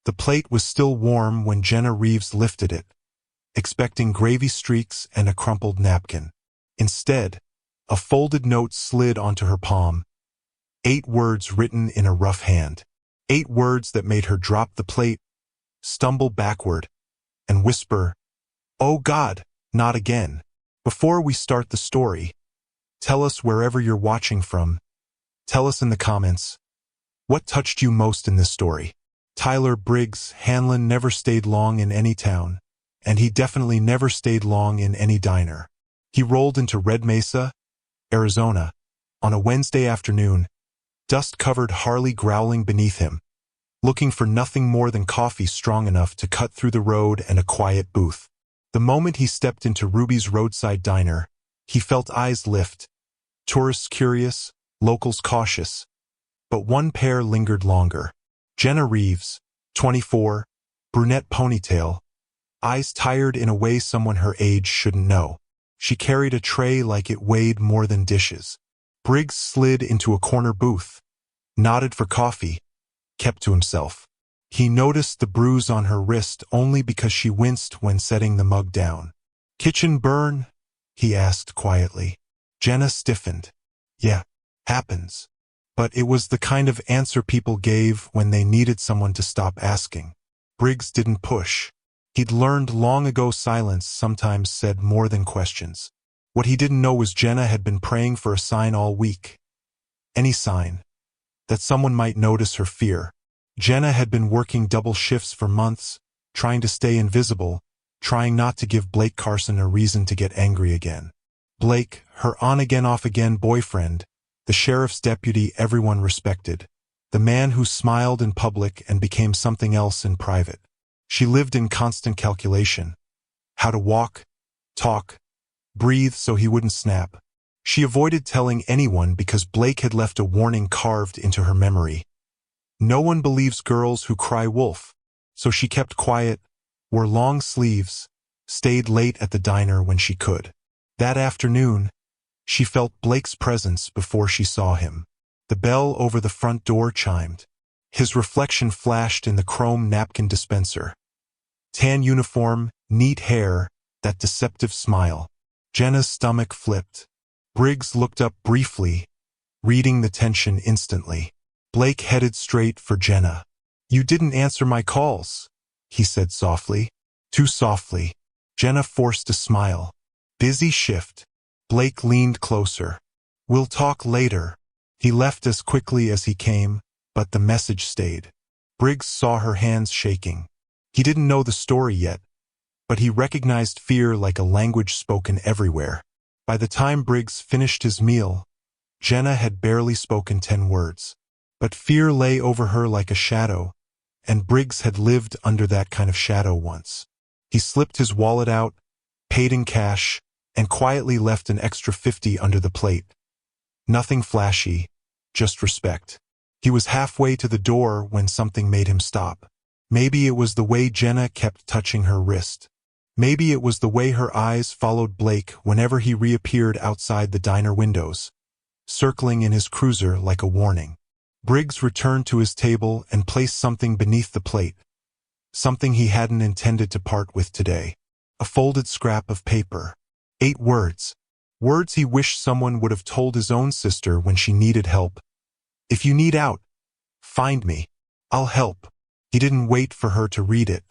The plate was still warm when Jenna Reeves lifted it, expecting gravy streaks and a crumpled napkin. Instead, a folded note slid onto her palm, 8 words written in a rough hand. 8 words that made her drop the plate, stumble backward, and whisper, "Oh God, not again." Before we start the story, tell us wherever you're watching from. Tell us in the comments, what touched you most in this story? Tyler Briggs Hanlon never stayed long in any town, and he definitely never stayed long in any diner. He rolled into Red Mesa, Arizona, on a Wednesday afternoon, dust-covered Harley growling beneath him, looking for nothing more than coffee strong enough to cut through the road and a quiet booth. The moment he stepped into Ruby's roadside diner, he felt eyes lift, tourists curious, locals cautious. But one pair lingered longer. Jenna Reeves, 24, brunette ponytail, eyes tired in a way someone her age shouldn't know. She carried a tray like it weighed more than dishes. Briggs slid into a corner booth, nodded for coffee, kept to himself. He noticed the bruise on her wrist only because she winced when setting the mug down. "Kitchen burn?" he asked quietly. Jenna stiffened. "Yeah, happens." But it was the kind of answer people gave when they needed someone to stop asking. Briggs didn't push. He'd learned long ago silence sometimes said more than questions. What he didn't know was Jenna had been praying for a sign all week. Any sign. That someone might notice her fear. Jenna had been working double shifts for months, trying to stay invisible, trying not to give Blake Carson a reason to get angry again. Blake, her on-again off-again boyfriend, the sheriff's deputy everyone respected, the man who smiled in public and became something else in private. She lived in constant calculation. How to walk, talk, breathe so he wouldn't snap. She avoided telling anyone because Blake had left a warning carved into her memory. No one believes girls who cry wolf, so she kept quiet, wore long sleeves, stayed late at the diner when she could. That afternoon, she felt Blake's presence before she saw him. The bell over the front door chimed. His reflection flashed in the chrome napkin dispenser. Tan uniform, neat hair, that deceptive smile. Jenna's stomach flipped. Briggs looked up briefly, reading the tension instantly. Blake headed straight for Jenna. "You didn't answer my calls," he said softly. Too softly. Jenna forced a smile. "Busy shift." Blake leaned closer. "We'll talk later." He left as quickly as he came, but the message stayed. Briggs saw her hands shaking. He didn't know the story yet, but he recognized fear like a language spoken everywhere. By the time Briggs finished his meal, Jenna had barely spoken 10 words. But fear lay over her like a shadow, and Briggs had lived under that kind of shadow once. He slipped his wallet out, paid in cash, and quietly left an extra 50 under the plate. Nothing flashy, just respect. He was halfway to the door when something made him stop. Maybe it was the way Jenna kept touching her wrist. Maybe it was the way her eyes followed Blake whenever he reappeared outside the diner windows, circling in his cruiser like a warning. Briggs returned to his table and placed something beneath the plate, something he hadn't intended to part with today. A folded scrap of paper. 8 words. Words he wished someone would have told his own sister when she needed help. "If you need out, find me. I'll help." He didn't wait for her to read it.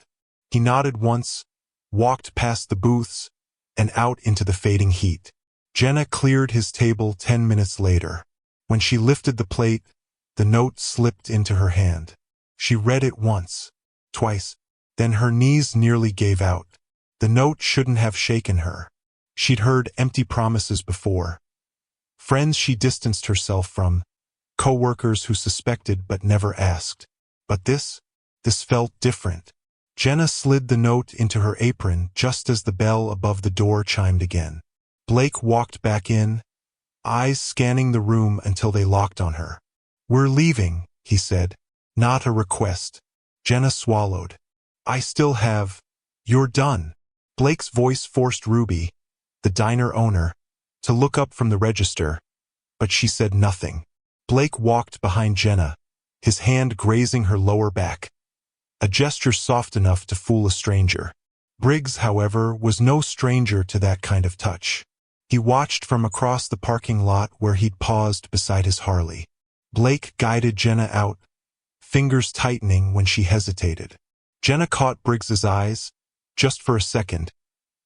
He nodded once, walked past the booths, and out into the fading heat. Jenna cleared his table 10 minutes later. When she lifted the plate, the note slipped into her hand. She read it once, twice, then her knees nearly gave out. The note shouldn't have shaken her. She'd heard empty promises before. Friends she distanced herself from, co-workers who suspected but never asked. But this felt different. Jenna slid the note into her apron just as the bell above the door chimed again. Blake walked back in, eyes scanning the room until they locked on her. "We're leaving," he said. "Not a request." Jenna swallowed. "I still have." "You're done." Blake's voice forced Ruby, the diner owner, to look up from the register, but she said nothing. Blake walked behind Jenna, his hand grazing her lower back. a gesture soft enough to fool a stranger. Briggs, however, was no stranger to that kind of touch. He watched from across the parking lot where he'd paused beside his Harley. Blake guided Jenna out, fingers tightening when she hesitated. Jenna caught Briggs's eyes, just for a second,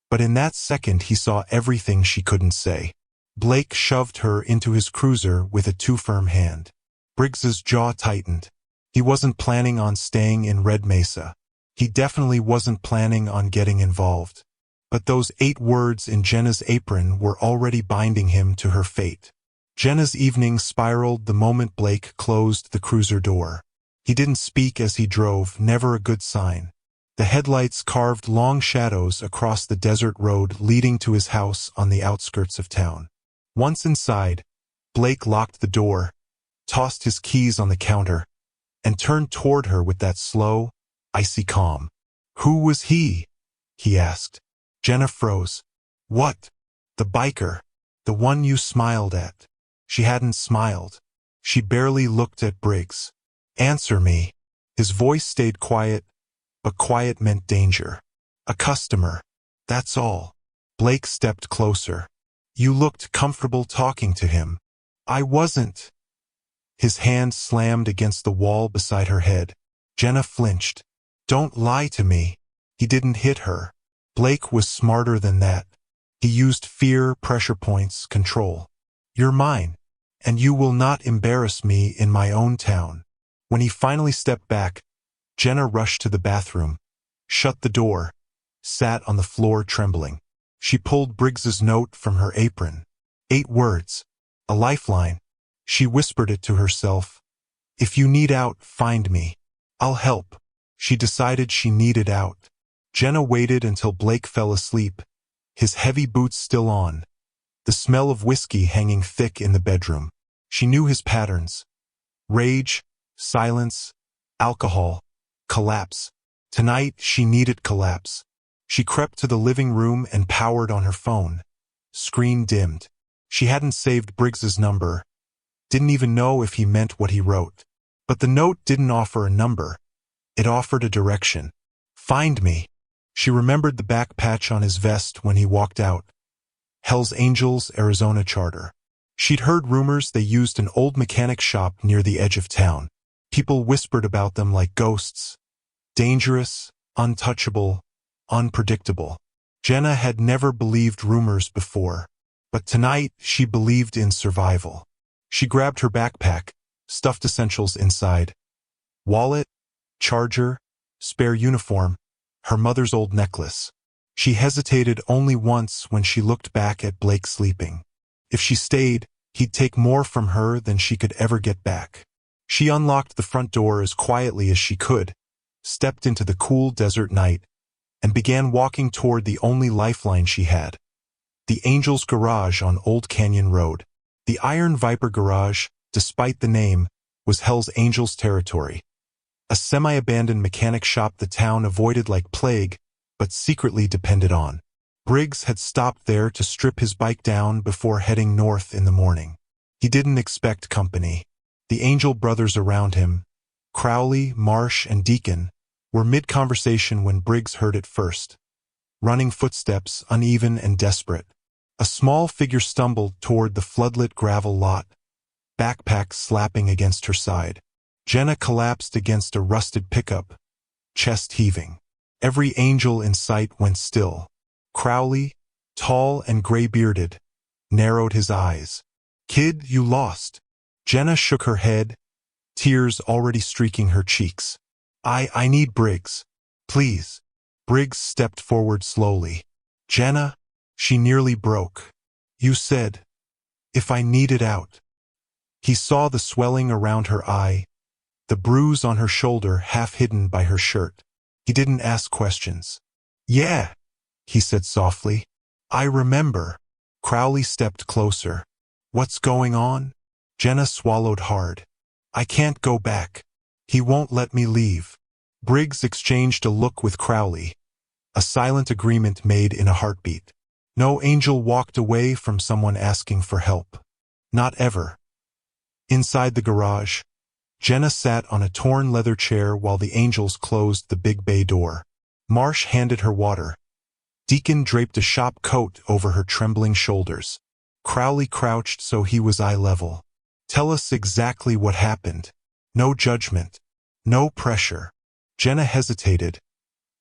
but in that second he saw everything she couldn't say. Blake shoved her into his cruiser with a too-firm hand. Briggs's jaw tightened. He wasn't planning on staying in Red Mesa. He definitely wasn't planning on getting involved. But those 8 words in Jenna's apron were already binding him to her fate. Jenna's evening spiraled the moment Blake closed the cruiser door. He didn't speak as he drove, never a good sign. The headlights carved long shadows across the desert road leading to his house on the outskirts of town. Once inside, Blake locked the door, tossed his keys on the counter, and turned toward her with that slow, icy calm. "Who was he?" he asked. Jenna froze. "What?" "The biker. The one you smiled at." She hadn't smiled. She barely looked at Briggs. "Answer me." His voice stayed quiet, but quiet meant danger. "A customer. That's all." Blake stepped closer. "You looked comfortable talking to him." "I wasn't." His hand slammed against the wall beside her head. Jenna flinched. "Don't lie to me." He didn't hit her. Blake was smarter than that. He used fear, pressure points, control. "You're mine, and you will not embarrass me in my own town." When he finally stepped back, Jenna rushed to the bathroom, shut the door, sat on the floor trembling. She pulled Briggs's note from her apron. 8 words. A lifeline. She whispered it to herself. "If you need out, find me. I'll help." She decided she needed out. Jenna waited until Blake fell asleep, his heavy boots still on, the smell of whiskey hanging thick in the bedroom. She knew his patterns. Rage, silence, alcohol, collapse. Tonight she needed collapse. She crept to the living room and powered on her phone. Screen dimmed. She hadn't saved Briggs's number. Didn't even know if he meant what he wrote. But the note didn't offer a number. It offered a direction. "Find me." She remembered the back patch on his vest when he walked out. Hell's Angels, Arizona Charter. She'd heard rumors they used an old mechanic shop near the edge of town. People whispered about them like ghosts. Dangerous, untouchable, unpredictable. Jenna had never believed rumors before, but tonight she believed in survival. She grabbed her backpack, stuffed essentials inside. Wallet, charger, spare uniform, her mother's old necklace. She hesitated only once when she looked back at Blake sleeping. If she stayed, he'd take more from her than she could ever get back. She unlocked the front door as quietly as she could, stepped into the cool desert night, and began walking toward the only lifeline she had. The Angels Garage on Old Canyon Road. The Iron Viper Garage, despite the name, was Hell's Angels territory. A semi-abandoned mechanic shop the town avoided like plague, but secretly depended on. Briggs had stopped there to strip his bike down before heading north in the morning. He didn't expect company. The Angel brothers around him, Crowley, Marsh, and Deacon, were mid-conversation when Briggs heard it first. Running footsteps, uneven and desperate. A small figure stumbled toward the floodlit gravel lot, backpack slapping against her side. Jenna collapsed against a rusted pickup, chest heaving. Every angel in sight went still. Crowley, tall and gray-bearded, narrowed his eyes. "Kid, you lost." Jenna shook her head, tears already streaking her cheeks. I need Briggs. Please." Briggs stepped forward slowly. "Jenna," she nearly broke. "You said, if I needed out." He saw the swelling around her eye, the bruise on her shoulder half hidden by her shirt. He didn't ask questions. "Yeah," he said softly. "I remember." Crowley stepped closer. "What's going on?" Jenna swallowed hard. "I can't go back. He won't let me leave." Briggs exchanged a look with Crowley, a silent agreement made in a heartbeat. No angel walked away from someone asking for help. Not ever. Inside the garage, Jenna sat on a torn leather chair while the angels closed the big bay door. Marsh handed her water. Deacon draped a shop coat over her trembling shoulders. Crowley crouched so he was eye level. "Tell us exactly what happened. No judgment. No pressure." Jenna hesitated,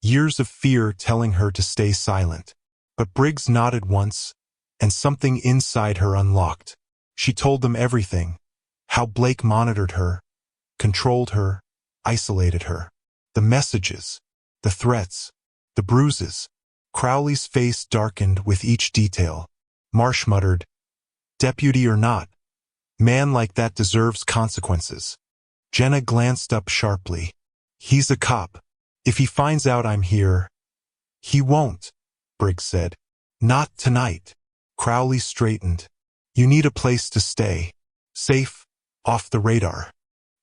years of fear telling her to stay silent. But Briggs nodded once, and something inside her unlocked. She told them everything. How Blake monitored her, controlled her, isolated her. The messages, the threats, the bruises. Crowley's face darkened with each detail. Marsh muttered, "Deputy or not, man like that deserves consequences." Jenna glanced up sharply. "He's a cop. If he finds out I'm here—" "He won't," Briggs said. "Not tonight." Crowley straightened. "You need a place to stay. Safe, off the radar."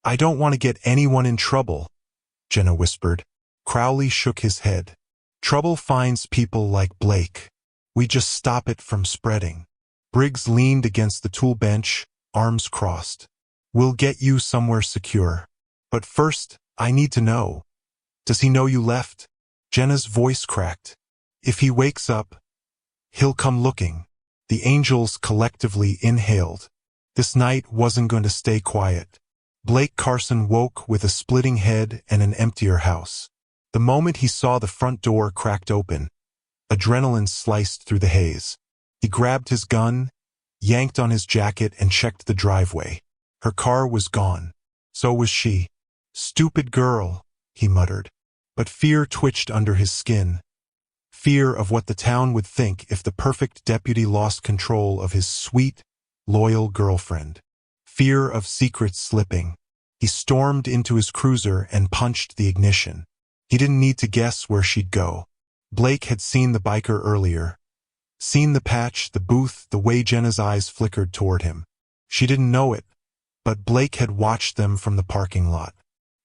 "I don't want to get anyone in trouble," Jenna whispered. Crowley shook his head. "Trouble finds people like Blake. We just stop it from spreading." Briggs leaned against the tool bench, arms crossed. "We'll get you somewhere secure. But first, I need to know. Does he know you left?" Jenna's voice cracked. "If he wakes up, he'll come looking." The angels collectively inhaled. This night wasn't going to stay quiet. Blake Carson woke with a splitting head and an emptier house. The moment he saw the front door cracked open, adrenaline sliced through the haze. He grabbed his gun, yanked on his jacket, and checked the driveway. Her car was gone. So was she. "Stupid girl," he muttered. But fear twitched under his skin. Fear of what the town would think if the perfect deputy lost control of his sweet, loyal girlfriend. Fear of secrets slipping. He stormed into his cruiser and punched the ignition. He didn't need to guess where she'd go. Blake had seen the biker earlier. Seen the patch, the booth, the way Jenna's eyes flickered toward him. She didn't know it, but Blake had watched them from the parking lot.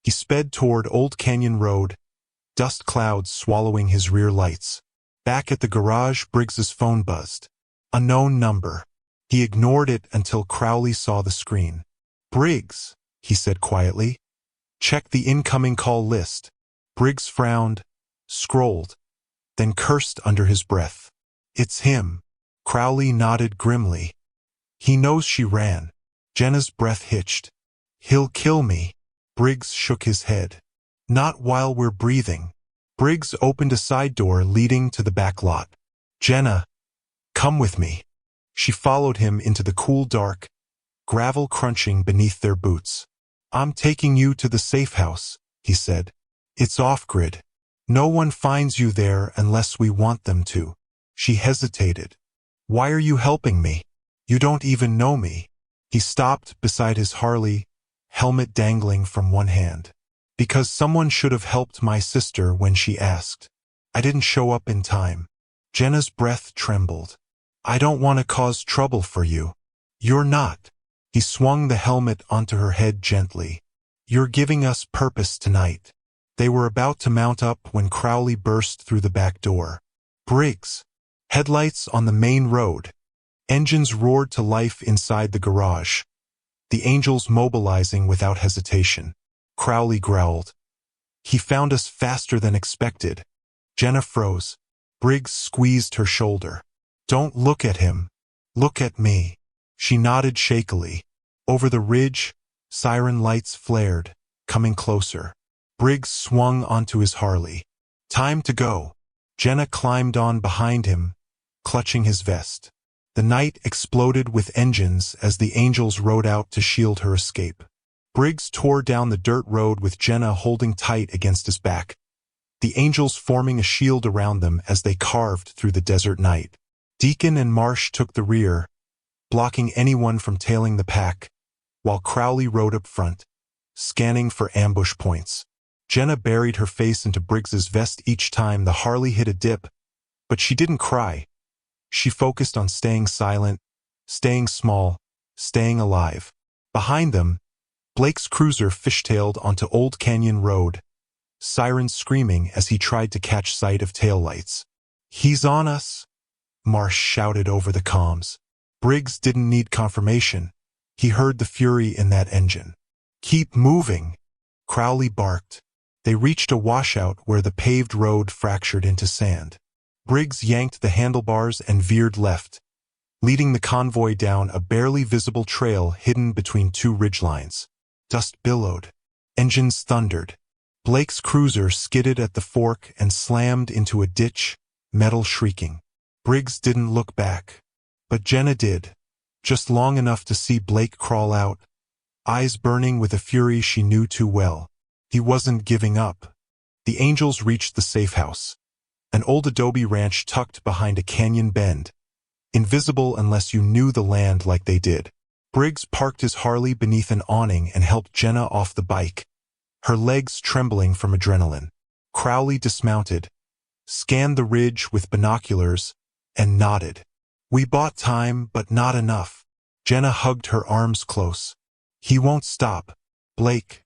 He sped toward Old Canyon Road, dust clouds swallowing his rear lights. Back at the garage, Briggs's phone buzzed. Unknown number. He ignored it until Crowley saw the screen. "Briggs," he said quietly. "Check the incoming call list." Briggs frowned, scrolled, then cursed under his breath. "It's him." Crowley nodded grimly. "He knows she ran." Jenna's breath hitched. "He'll kill me." Briggs shook his head. "Not while we're breathing." Briggs opened a side door leading to the back lot. "Jenna, come with me." She followed him into the cool dark, gravel crunching beneath their boots. "I'm taking you to the safe house," he said. "It's off-grid. No one finds you there unless we want them to." She hesitated. "Why are you helping me? You don't even know me." He stopped beside his Harley, helmet dangling from one hand. "Because someone should have helped my sister when she asked. I didn't show up in time." Jenna's breath trembled. "I don't want to cause trouble for you." "You're not." He swung the helmet onto her head gently. "You're giving us purpose tonight." They were about to mount up when Crowley burst through the back door. "Briggs." Headlights on the main road. Engines roared to life inside the garage. The angels mobilizing without hesitation. Crowley growled. "He found us faster than expected." Jenna froze. Briggs squeezed her shoulder. "Don't look at him. Look at me." She nodded shakily. Over the ridge, siren lights flared, coming closer. Briggs swung onto his Harley. "Time to go." Jenna climbed on behind him, clutching his vest. The night exploded with engines as the angels rode out to shield her escape. Briggs tore down the dirt road with Jenna holding tight against his back, the angels forming a shield around them as they carved through the desert night. Deacon and Marsh took the rear, blocking anyone from tailing the pack, while Crowley rode up front, scanning for ambush points. Jenna buried her face into Briggs's vest each time the Harley hit a dip, but she didn't cry. She focused on staying silent, staying small, staying alive. Behind them, Blake's cruiser fishtailed onto Old Canyon Road, sirens screaming as he tried to catch sight of taillights. "He's on us," Marsh shouted over the comms. Briggs didn't need confirmation. He heard the fury in that engine. Keep moving, Crowley barked. They reached a washout where the paved road fractured into sand. Briggs yanked the handlebars and veered left, leading the convoy down a barely visible trail hidden between two ridgelines. Dust billowed. Engines thundered. Blake's cruiser skidded at the fork and slammed into a ditch, metal shrieking. Briggs didn't look back. But Jenna did, just long enough to see Blake crawl out, eyes burning with a fury she knew too well. He wasn't giving up. The Angels reached the safe house, an old adobe ranch tucked behind a canyon bend, invisible unless you knew the land like they did. Briggs parked his Harley beneath an awning and helped Jenna off the bike, her legs trembling from adrenaline. Crowley dismounted, scanned the ridge with binoculars, and nodded. We bought time, but not enough. Jenna hugged her arms close. He won't stop, Blake.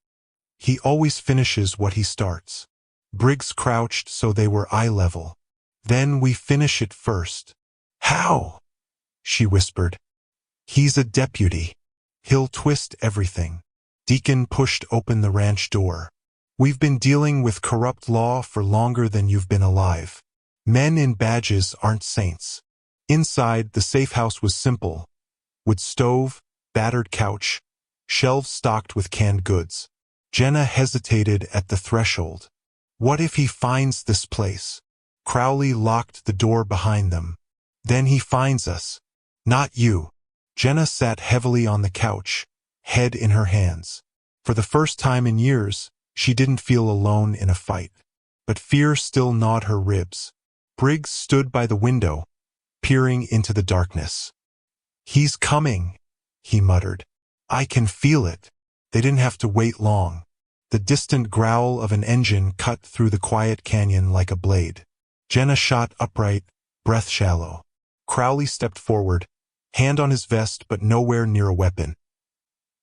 He always finishes what he starts. Briggs crouched so they were eye level. Then we finish it first. How? She whispered. He's a deputy. He'll twist everything. Deacon pushed open the ranch door. We've been dealing with corrupt law for longer than you've been alive. Men in badges aren't saints. Inside, the safe house was simple. Wood stove, battered couch, shelves stocked with canned goods. Jenna hesitated at the threshold. What if he finds this place? Crowley locked the door behind them. Then he finds us. Not you. Jenna sat heavily on the couch, head in her hands. For the first time in years, she didn't feel alone in a fight. But fear still gnawed her ribs. Briggs stood by the window, peering into the darkness. He's coming, he muttered. I can feel it. They didn't have to wait long. The distant growl of an engine cut through the quiet canyon like a blade. Jenna shot upright, breath shallow. Crowley stepped forward, hand on his vest but nowhere near a weapon.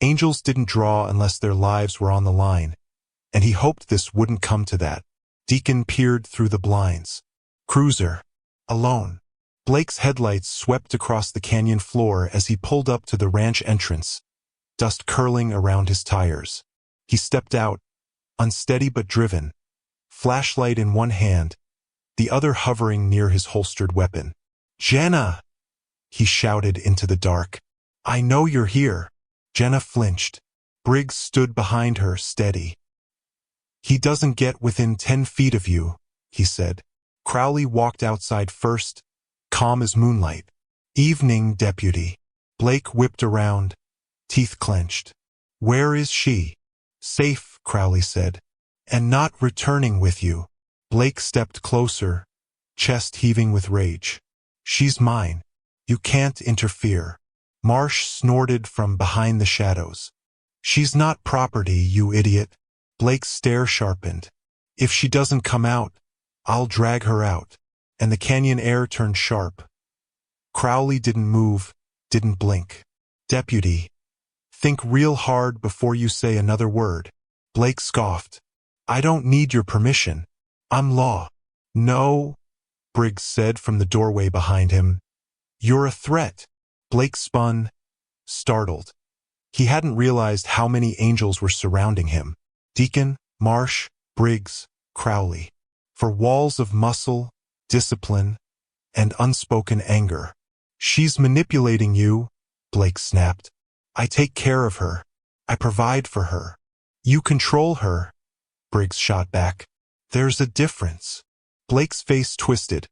Angels didn't draw unless their lives were on the line, and he hoped this wouldn't come to that. Deacon peered through the blinds. Cruiser. Alone. Blake's headlights swept across the canyon floor as he pulled up to the ranch entrance, dust curling around his tires. He stepped out, unsteady but driven, flashlight in one hand, the other hovering near his holstered weapon. Jenna! He shouted into the dark. I know you're here. Jenna flinched. Briggs stood behind her, steady. He doesn't get within 10 feet of you, he said. Crowley walked outside first, calm as moonlight. Evening, deputy. Blake whipped around, teeth clenched. Where is she? Safe, Crowley said. And not returning with you. Blake stepped closer, chest heaving with rage. She's mine. You can't interfere. Marsh snorted from behind the shadows. She's not property, you idiot. Blake's stare sharpened. If she doesn't come out, I'll drag her out. And the canyon air turned sharp. Crowley didn't move, didn't blink. Deputy, think real hard before you say another word. Blake scoffed. I don't need your permission. I'm law. No, Briggs said from the doorway behind him. You're a threat. Blake spun, startled. He hadn't realized how many angels were surrounding him. Deacon, Marsh, Briggs, Crowley. For walls of muscle, discipline, and unspoken anger. She's manipulating you, Blake snapped. I take care of her. I provide for her. You control her, Briggs shot back. There's a difference. Blake's face twisted,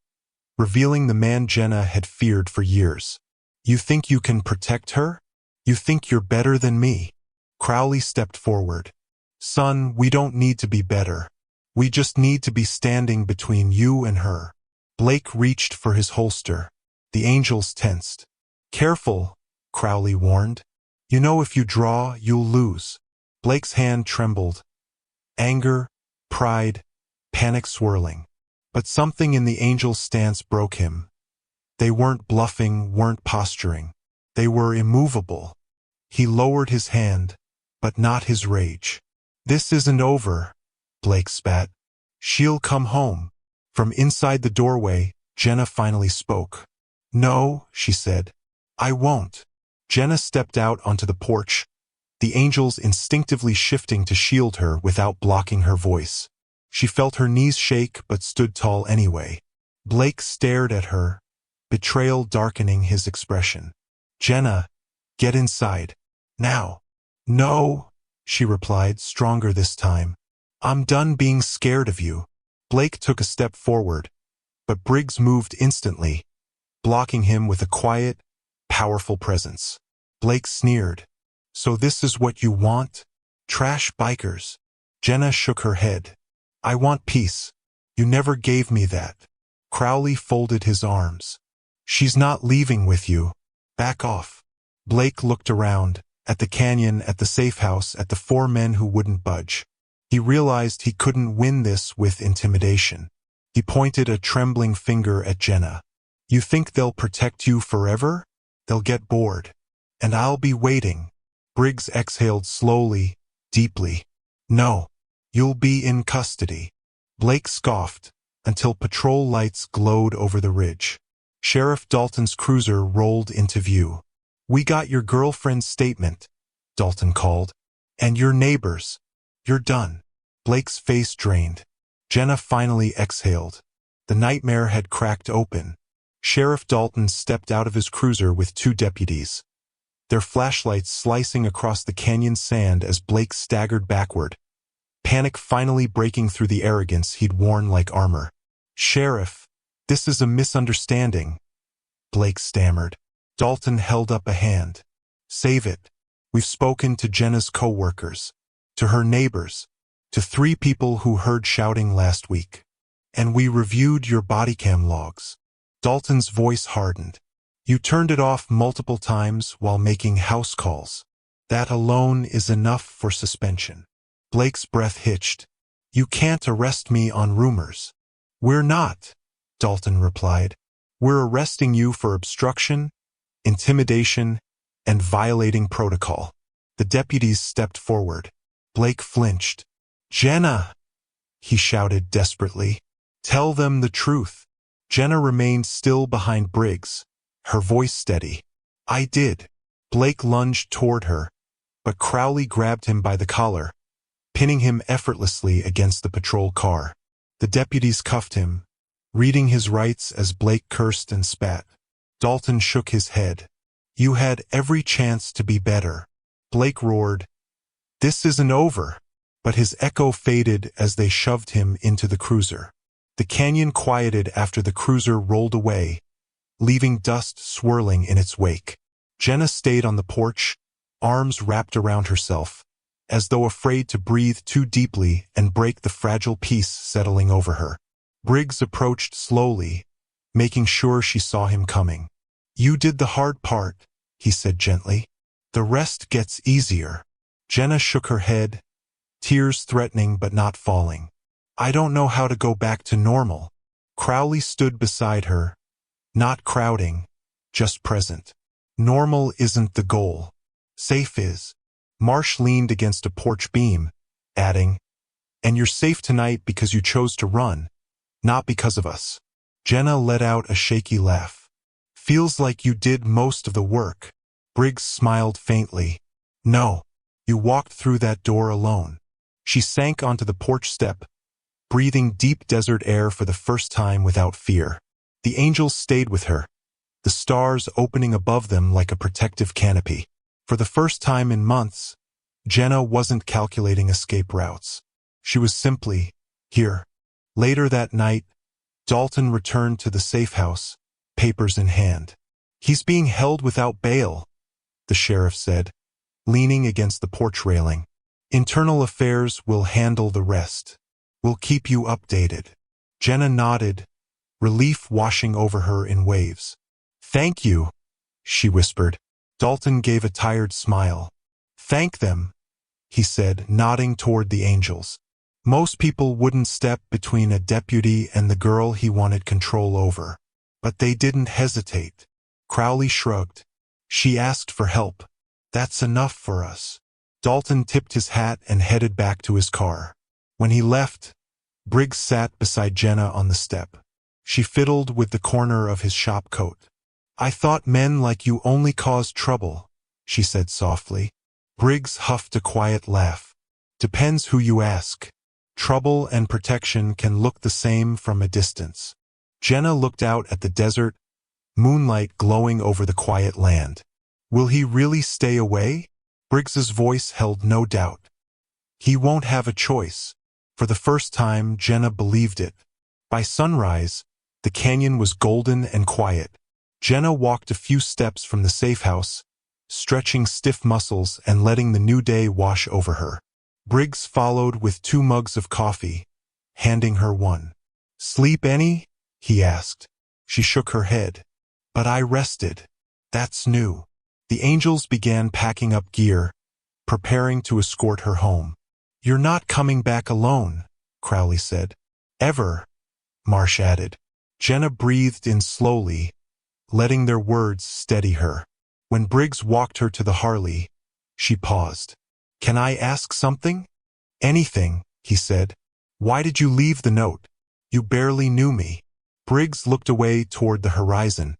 revealing the man Jenna had feared for years. You think you can protect her? You think you're better than me? Crowley stepped forward. Son, we don't need to be better. We just need to be standing between you and her. Blake reached for his holster. The angels tensed. Careful, Crowley warned. You know if you draw, you'll lose. Blake's hand trembled. Anger, pride, panic swirling. But something in the angel's stance broke him. They weren't bluffing, weren't posturing. They were immovable. He lowered his hand, but not his rage. This isn't over, Blake spat. She'll come home. From inside the doorway, Jenna finally spoke. No, she said. I won't. Jenna stepped out onto the porch, the angels instinctively shifting to shield her without blocking her voice. She felt her knees shake but stood tall anyway. Blake stared at her, betrayal darkening his expression. "Jenna, get inside. Now." "No," she replied, stronger this time. "I'm done being scared of you." Blake took a step forward, but Briggs moved instantly, blocking him with a quiet, powerful presence. Blake sneered. "So this is what you want? Trash bikers?" Jenna shook her head. "I want peace. You never gave me that." Crowley folded his arms. "She's not leaving with you. Back off." Blake looked around, at the canyon, at the safe house, at the 4 men who wouldn't budge. He realized he couldn't win this with intimidation. He pointed a trembling finger at Jenna. "You think they'll protect you forever? They'll get bored. And I'll be waiting." Briggs exhaled slowly, deeply. "No. You'll be in custody." Blake scoffed, until patrol lights glowed over the ridge. Sheriff Dalton's cruiser rolled into view. "We got your girlfriend's statement," Dalton called. "And your neighbors. You're done." Blake's face drained. Jenna finally exhaled. The nightmare had cracked open. Sheriff Dalton stepped out of his cruiser with 2 deputies, their flashlights slicing across the canyon sand as Blake staggered backward, panic finally breaking through the arrogance he'd worn like armor. "Sheriff, this is a misunderstanding," Blake stammered. Dalton held up a hand. "Save it. We've spoken to Jenna's co-workers, to her neighbors, to 3 people who heard shouting last week. And we reviewed your bodycam logs." Dalton's voice hardened. "You turned it off multiple times while making house calls. That alone is enough for suspension." Blake's breath hitched. "You can't arrest me on rumors." "We're not," Dalton replied. "We're arresting you for obstruction, intimidation, and violating protocol." The deputies stepped forward. Blake flinched. "Jenna!" he shouted desperately. "Tell them the truth." Jenna remained still behind Briggs, her voice steady. "I did." Blake lunged toward her, but Crowley grabbed him by the collar, pinning him effortlessly against the patrol car. The deputies cuffed him, reading his rights as Blake cursed and spat. Dalton shook his head. "You had every chance to be better." Blake roared, "This isn't over." But his echo faded as they shoved him into the cruiser. The canyon quieted after the cruiser rolled away, leaving dust swirling in its wake. Jenna stayed on the porch, arms wrapped around herself, as though afraid to breathe too deeply and break the fragile peace settling over her. Briggs approached slowly, making sure she saw him coming. "You did the hard part," he said gently. "The rest gets easier." Jenna shook her head, tears threatening but not falling. "I don't know how to go back to normal." Crowley stood beside her, not crowding, just present. "Normal isn't the goal. Safe is." Marsh leaned against a porch beam, adding, "And you're safe tonight because you chose to run, not because of us." Jenna let out a shaky laugh. "Feels like you did most of the work." Briggs smiled faintly. "No, you walked through that door alone." She sank onto the porch step, breathing deep desert air for the first time without fear. The angels stayed with her, the stars opening above them like a protective canopy. For the first time in months, Jenna wasn't calculating escape routes. She was simply here. Later that night, Dalton returned to the safe house, papers in hand. "He's being held without bail," the sheriff said, leaning against the porch railing. "Internal affairs will handle the rest. We'll keep you updated." Jenna nodded, relief washing over her in waves. "Thank you," she whispered. Dalton gave a tired smile. "Thank them," he said, nodding toward the angels. Most people wouldn't step between a deputy and the girl he wanted control over. But they didn't hesitate. Crowley shrugged. "She asked for help. That's enough for us." Dalton tipped his hat and headed back to his car. When he left, Briggs sat beside Jenna on the step. She fiddled with the corner of his shop coat. "I thought men like you only caused trouble," she said softly. Briggs huffed a quiet laugh. Depends who you ask. Trouble and protection can look the same from a distance. Jenna looked out at the desert, moonlight glowing over the quiet land. Will he really stay away? Briggs's voice held no doubt. He won't have a choice. For the first time, Jenna believed it. By sunrise, the canyon was golden and quiet. Jenna walked a few steps from the safe house, stretching stiff muscles and letting the new day wash over her. Briggs followed with 2 mugs of coffee, handing her one. "Sleep any?" he asked. She shook her head. "But I rested." "That's new." The angels began packing up gear, preparing to escort her home. "You're not coming back alone," Crowley said. "Ever," Marsh added. Jenna breathed in slowly, letting their words steady her. When Briggs walked her to the Harley, she paused. "Can I ask something?" "Anything," he said. "Why did you leave the note? You barely knew me." Briggs looked away toward the horizon,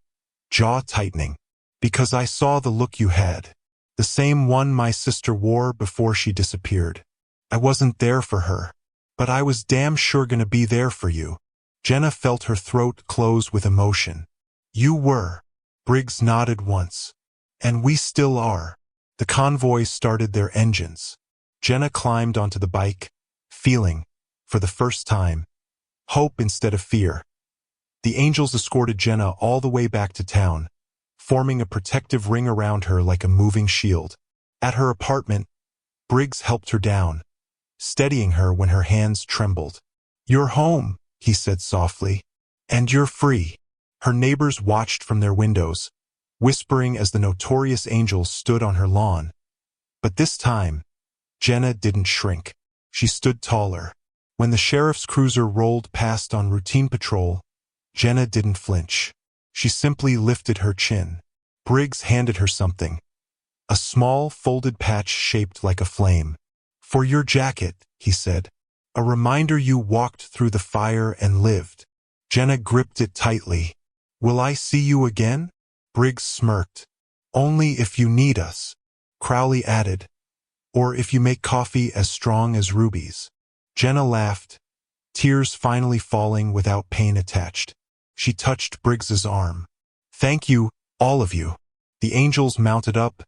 jaw tightening. "Because I saw the look you had. The same one my sister wore before she disappeared. I wasn't there for her, but I was damn sure gonna be there for you." Jenna felt her throat close with emotion. "You were." Briggs nodded once. "And we still are." The convoy started their engines. Jenna climbed onto the bike, feeling, for the first time, hope instead of fear. The angels escorted Jenna all the way back to town, forming a protective ring around her like a moving shield. At her apartment, Briggs helped her down, steadying her when her hands trembled. "You're home," he said softly. "And you're free." Her neighbors watched from their windows, whispering as the notorious angels stood on her lawn. But this time, Jenna didn't shrink. She stood taller. When the sheriff's cruiser rolled past on routine patrol, Jenna didn't flinch. She simply lifted her chin. Briggs handed her something. A small, folded patch shaped like a flame. "For your jacket," he said. "A reminder you walked through the fire and lived." Jenna gripped it tightly. "Will I see you again?" Briggs smirked. "Only if you need us," Crowley added. "Or if you make coffee as strong as rubies." Jenna laughed, tears finally falling without pain attached. She touched Briggs's arm. "Thank you, all of you." The angels mounted up,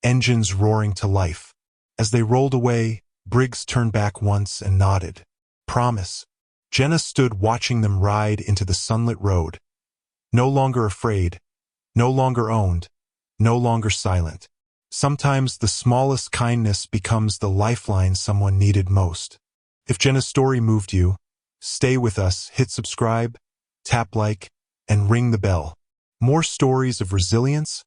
engines roaring to life. As they rolled away, Briggs turned back once and nodded. "Promise." Jenna stood watching them ride into the sunlit road. No longer afraid, no longer owned, no longer silent. Sometimes the smallest kindness becomes the lifeline someone needed most. If Jenna's story moved you, stay with us, hit subscribe, tap like, and ring the bell. More stories of resilience,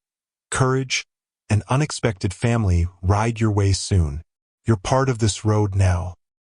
courage, and unexpected family ride your way soon. You're part of this road now.